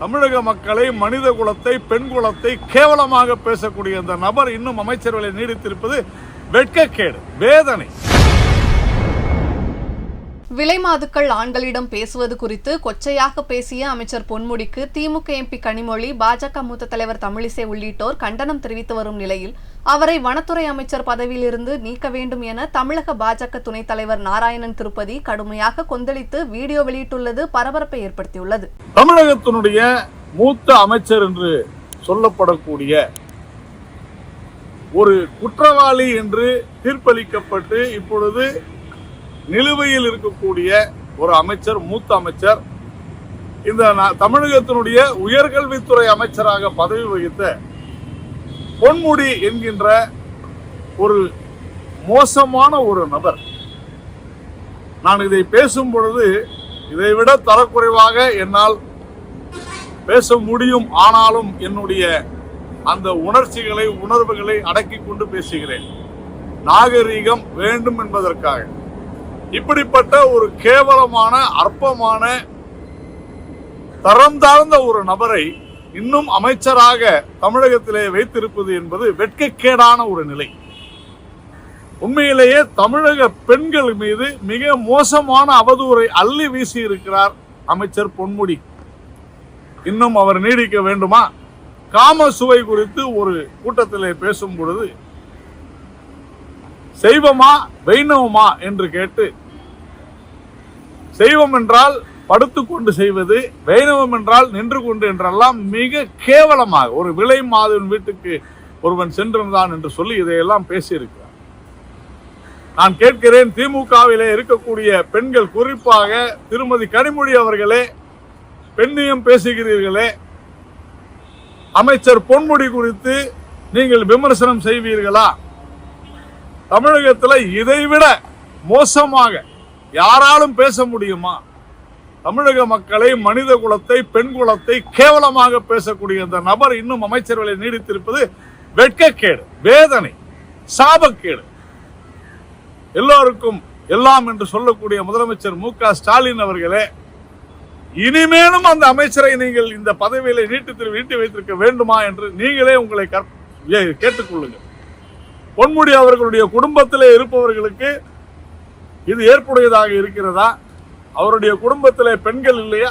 தமிழக மக்களை, மனித குலத்தை, பெண் குலத்தை கேவலமாக பேசக்கூடிய அந்த நபர் இன்னும் அமைச்சரவையில் நீடித்திருப்பது வெட்கக்கேடு, வேதனை. விலைமாதுக்கள் ஆண்களிடம் பேசுவது குறித்து கொச்சையாக பேசிய அமைச்சர் பொன்முடிக்கு திமுக எம்பி கனிமொழி, பாஜக மூத்த தலைவர் தமிழிசை உள்ளிட்டோர் கண்டனம் தெரிவித்து வரும் நிலையில் அவரை வனத்துறை அமைச்சர் பதவியிலிருந்து நீக்க வேண்டும் என தமிழக பாஜக துணைத் தலைவர் நாராயணன் திருப்பதி கடுமையாக கொந்தளித்து வீடியோ வெளியிட்டுள்ளது பரபரப்பை ஏற்படுத்தியுள்ளது. தமிழகத்தினுடைய மூத்த அமைச்சர் என்று சொல்லப்படக்கூடிய ஒரு குற்றவாளி என்று தீர்ப்பளிக்கப்பட்டு இப்பொழுது நிலுவையில் இருக்கக்கூடிய ஒரு அமைச்சர், மூத்த அமைச்சர், இந்த தமிழகத்தினுடைய உயர்கல்வித்துறை அமைச்சராக பதவி வகித்த பொன்முடி என்கின்ற ஒரு மோசமான ஒரு நபர். நான் இதை பேசும் பொழுது இதைவிட தரக்குறைவாக என்னால் பேச முடியும். ஆனாலும் என்னுடைய அந்த உணர்ச்சிகளை, உணர்வுகளை அடக்கிக் கொண்டு பேசுகிறேன். நாகரீகம் வேண்டும் என்பதற்காக இப்படிப்பட்ட ஒரு கேவலமான, அற்பமான, தரம் தாழ்ந்த ஒரு நபரை இன்னும் அமைச்சராக தமிழகத்திலே வைத்திருப்பது என்பது வெட்கக்கேடான ஒரு நிலை. உண்மையிலேயே தமிழக பெண்கள் மீது மிக மோசமான அவதூறை அள்ளி வீசி இருக்கிறார் அமைச்சர் பொன்முடி. இன்னும் அவர் நீடிக்க வேண்டுமா? காம சுவை குறித்து ஒரு கூட்டத்திலே பேசும் பொழுது செய்வமா வைணவமா என்று கேட்டு, செய்வம் என்றால் படுத்துக்கொண்டு செய்வது, வைணவம் என்றால் நின்று கொண்டு என்றெல்லாம் மிக கேவலமாக ஒரு விலை மாதவன் வீட்டுக்கு ஒருவன் சென்றிருந்தான் என்று சொல்லி இதையெல்லாம் பேசியிருக்கிறார். நான் கேட்கிறேன், திமுகவிலே இருக்கக்கூடிய பெண்கள், குறிப்பாக திருமதி கனிமொழி அவர்களே, பெண்ணியம் பேசுகிறீர்களே, அமைச்சர் பொன்முடி குறித்து நீங்கள் விமர்சனம் செய்வீர்களா? தமிழகத்தில் இதைவிட மோசமாக யாராலும் பேச முடியுமா? தமிழக மக்களை, மனித குலத்தை, பெண் குலத்தை கேவலமாக பேசக்கூடிய அந்த நபர் இன்னும் அமைச்சரவையில் நீடித்திருப்பது வெட்கக்கேடு, வேதனை, சாபக்கேடு. எல்லோருக்கும் எல்லாம் என்று சொல்லக்கூடிய முதலமைச்சர் மு.க. ஸ்டாலின் அவர்களே, இனிமேலும் அந்த அமைச்சரை நீங்கள் இந்த பதவியில நீட்டி வைத்திருக்க வேண்டுமா என்று நீங்களே உங்களை கேட்டுக்கொள்ளுங்கள். பொன்முடி அவர்களுடைய குடும்பத்திலே இருப்பவர்களுக்கு இது ஏற்புடையதாக இருக்கிறதா? அவருடைய குடும்பத்திலே பெண்கள் இல்லையா?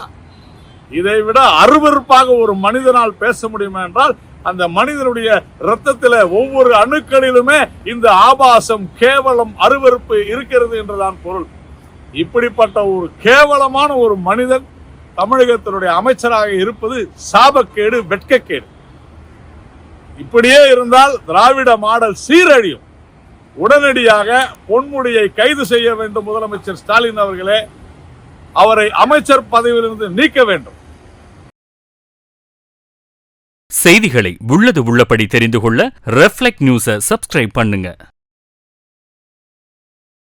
இதைவிட அருவருப்பாக ஒரு மனிதனால் பேச முடியுமா என்றால் அந்த மனிதனுடைய இரத்தத்திலே ஒவ்வொரு அணுக்களிலுமே இந்த ஆபாசம், கேவலம், அருவருப்பு இருக்கிறது என்றுதான் பொருள். இப்படிப்பட்ட ஒரு கேவலமான ஒரு மனிதன் தமிழகத்தினுடைய அமைச்சராக இருப்பது சாபக்கேடு, வெட்கக்கேடு. இப்படியே இருந்தால் திராவிட மாடல் சீரழியும். உடனடியாக பொன்முடியை கைது செய்ய வேண்டும் முதலமைச்சர் ஸ்டாலின் அவர்களே. அவரை அமைச்சர் பதவியிலிருந்து நீக்க வேண்டும். செய்திகளை உள்ளது உள்ளபடி தெரிந்து கொள்ள ரெஃப்ளெக்ட் நியூஸை சப்ஸ்கிரைப் பண்ணுங்க.